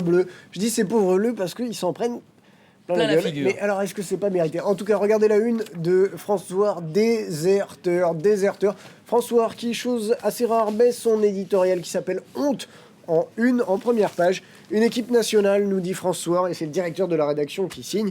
Bleus. Je dis ces pauvres bleus parce qu'ils s'en prennent plein la figure. Mais alors, est-ce que c'est pas mérité? En tout cas, regardez la une de François, déserteur. François qui, chose assez rare, baisse son éditorial qui s'appelle Honte en première page. Une équipe nationale, nous dit François, et c'est le directeur de la rédaction qui signe,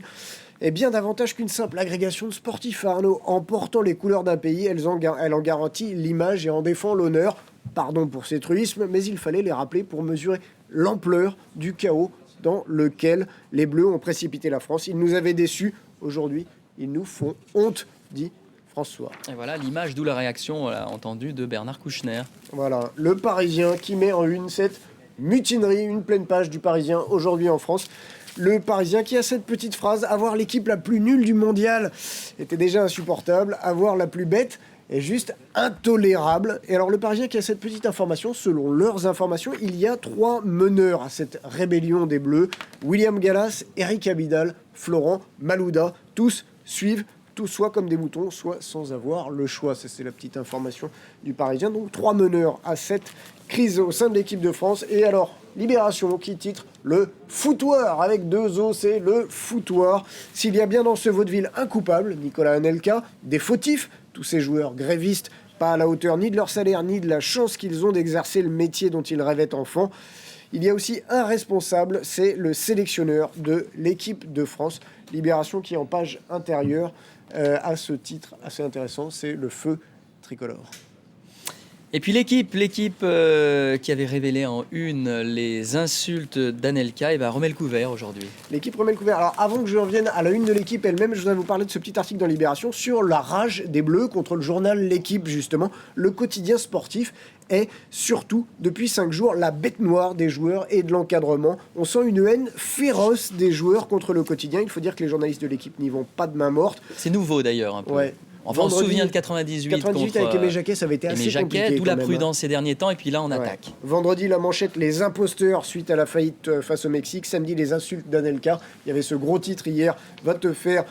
est bien davantage qu'une simple agrégation de sportifs, Arnaud. En portant les couleurs d'un pays, elle en garantit l'image et en défend l'honneur. Pardon pour ces truismes, mais il fallait les rappeler pour mesurer l'ampleur du chaos dans lequel les Bleus ont précipité la France. Ils nous avaient déçus. Aujourd'hui, ils nous font honte, dit François. Et voilà l'image, d'où la réaction, on l'a entendu, de Bernard Kouchner. Voilà, le Parisien qui met en une cette mutinerie, une pleine page du Parisien aujourd'hui en France. Le Parisien qui a cette petite phrase: avoir l'équipe la plus nulle du mondial était déjà insupportable, avoir la plus bête est juste intolérable. Et alors le Parisien qui a cette petite information: selon leurs informations, il y a 3 meneurs à cette rébellion des Bleus: William Gallas, Eric Abidal, Florent Malouda. Tous suivent, tous soit comme des moutons, soit sans avoir le choix. Ça, c'est la petite information du Parisien. Donc 3 meneurs à cette crise au sein de l'équipe de France. Et alors, Libération qui titre le foutoir avec 2 O, c'est le foutoir. S'il y a bien dans ce vaudeville un coupable, Nicolas Anelka, des fautifs, tous ces joueurs grévistes, pas à la hauteur ni de leur salaire, ni de la chance qu'ils ont d'exercer le métier dont ils rêvaient enfants. Il y a aussi un responsable, c'est le sélectionneur de l'équipe de France. Libération qui, en page intérieure, a ce titre assez intéressant, c'est le feu tricolore. Et puis l'équipe qui avait révélé en une les insultes d'Anelka, remet le couvert aujourd'hui. L'équipe remet le couvert. Alors avant que je revienne à la une de l'équipe elle-même, je voudrais vous parler de ce petit article dans Libération sur la rage des Bleus contre le journal L'équipe, justement. Le quotidien sportif est surtout, depuis 5 jours, la bête noire des joueurs et de l'encadrement. On sent une haine féroce des joueurs contre le quotidien. Il faut dire que les journalistes de l'équipe n'y vont pas de main morte. C'est nouveau d'ailleurs un peu. Ouais. Enfin, on se souvient de 98 contre avec Aimé Jacquet, ça avait été assez compliqué. D'où la prudence ces derniers temps, et puis là on attaque. Vendredi, la manchette: les imposteurs suite à la faillite face au Mexique. Samedi, les insultes d'Anelka. Il y avait ce gros titre hier: va te faire...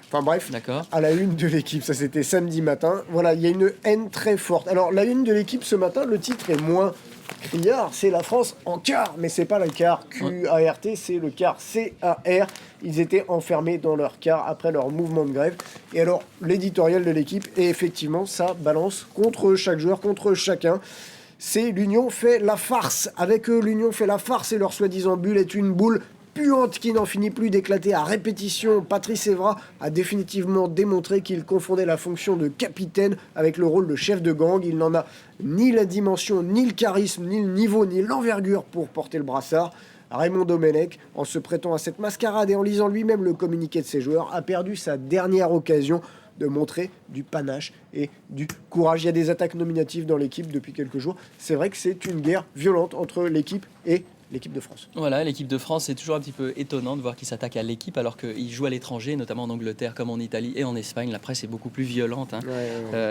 Enfin bref, d'accord. À la une de l'équipe, ça c'était samedi matin. Voilà, il y a une haine très forte. Alors la une de l'équipe ce matin, le titre est moins criard, c'est la France en quart, mais c'est pas le quart Q-A-R-T, c'est le quart C-A-R. Ils étaient enfermés dans leur quart après leur mouvement de grève. Et alors l'éditorial de l'équipe, et effectivement ça balance contre chaque joueur, contre chacun. C'est l'union fait la farce. Avec eux, l'union fait la farce et leur soi-disant bulle est une boule puante qui n'en finit plus d'éclater à répétition. Patrice Evra a définitivement démontré qu'il confondait la fonction de capitaine avec le rôle de chef de gang. Il n'en a ni la dimension, ni le charisme, ni le niveau, ni l'envergure pour porter le brassard. Raymond Domenech, en se prêtant à cette mascarade et en lisant lui-même le communiqué de ses joueurs, a perdu sa dernière occasion de montrer du panache et du courage. Il y a des attaques nominatives dans l'équipe depuis quelques jours. C'est vrai que c'est une guerre violente entre l'équipe et l'équipe de France. Voilà, l'équipe de France, c'est toujours un petit peu étonnant de voir qu'ils s'attaquent à l'équipe alors qu'ils jouent à l'étranger, notamment en Angleterre comme en Italie et en Espagne. La presse est beaucoup plus violente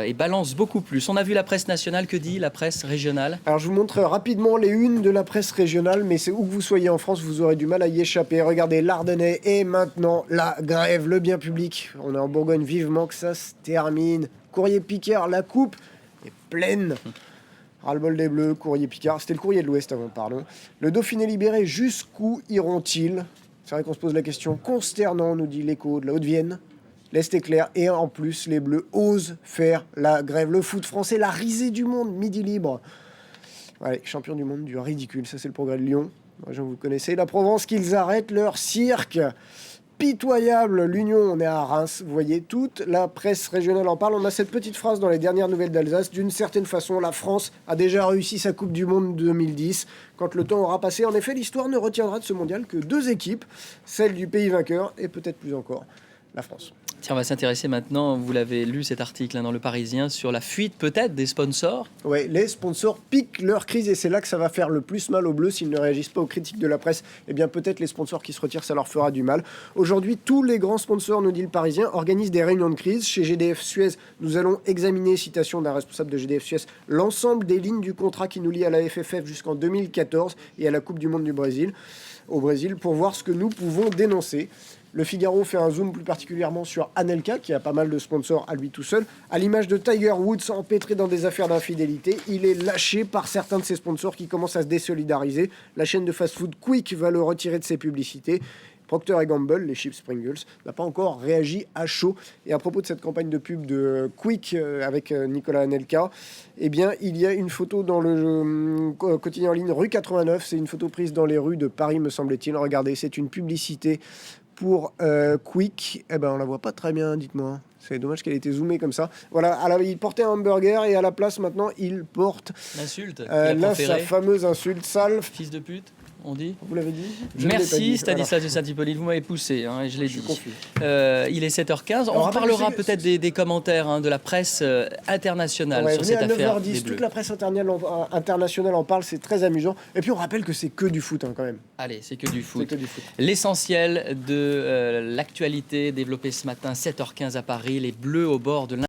et balance beaucoup plus. On a vu la presse nationale, que dit la presse régionale? Alors je vous montre rapidement les unes de la presse régionale, mais c'est où que vous soyez en France, vous aurez du mal à y échapper. Regardez, l'Ardennais et maintenant la grève, le bien public. On est en Bourgogne, vivement que ça se termine. Courrier Picard, la coupe est pleine. Ras-le-bol des Bleus, Courrier Picard. C'était le Courrier de l'Ouest avant, pardon. Le Dauphiné libéré, jusqu'où iront-ils? C'est vrai qu'on se pose la question. Consternant, nous dit l'Écho de la Haute-Vienne. L'Est est clair. Et en plus, les Bleus osent faire la grève. Le foot français, la risée du monde, midi libre. Allez, champion du monde du ridicule. Ça, c'est le Progrès de Lyon. Vous connaissez. La Provence, qu'ils arrêtent leur cirque. Pitoyable, l'Union, on est à Reims, vous voyez, toute la presse régionale en parle. On a cette petite phrase dans les dernières nouvelles d'Alsace: d'une certaine façon, la France a déjà réussi sa Coupe du Monde 2010. Quand le temps aura passé, en effet, l'histoire ne retiendra de ce mondial que 2 équipes, celle du pays vainqueur et peut-être plus encore, la France. Tiens, on va s'intéresser maintenant, vous l'avez lu cet article dans Le Parisien, sur la fuite peut-être des sponsors. Oui, les sponsors piquent leur crise et c'est là que ça va faire le plus mal aux Bleus s'ils ne réagissent pas aux critiques de la presse. Eh bien peut-être les sponsors qui se retirent, ça leur fera du mal. Aujourd'hui, tous les grands sponsors, nous dit Le Parisien, organisent des réunions de crise. Chez GDF Suez, nous allons examiner, citation d'un responsable de GDF Suez, l'ensemble des lignes du contrat qui nous lie à la FFF jusqu'en 2014 et à la Coupe du Monde du Brésil, au Brésil, pour voir ce que nous pouvons dénoncer. Le Figaro fait un zoom plus particulièrement sur Anelka, qui a pas mal de sponsors à lui tout seul. À l'image de Tiger Woods, empêtré dans des affaires d'infidélité, il est lâché par certains de ses sponsors qui commencent à se désolidariser. La chaîne de fast-food Quick va le retirer de ses publicités. Procter & Gamble, les chips Pringles, n'a pas encore réagi à chaud. Et à propos de cette campagne de pub de Quick avec Nicolas Anelka, eh bien, il y a une photo dans le quotidien en ligne Rue 89. C'est une photo prise dans les rues de Paris, me semble-t-il. Regardez, c'est une publicité pour Quick. Eh ben, on la voit pas très bien, dites-moi. C'est dommage qu'elle ait été zoomée comme ça. Voilà, alors, il portait un hamburger et à la place, maintenant, il porte l'insulte. là, sa fameuse insulte sale. Fils de pute. On dit. Vous l'avez dit. Merci Stanislas de Saint-Hippolyte, vous m'avez poussé, et je l'ai dit. Il est 7h15, on parlera peut-être des commentaires de la presse internationale sur cette affaire. 9h10, toute la presse internationale en parle, c'est très amusant. Et puis on rappelle que c'est que du foot quand même. Allez, c'est que du foot. L'essentiel de l'actualité développée ce matin, 7h15 à Paris, les Bleus au bord de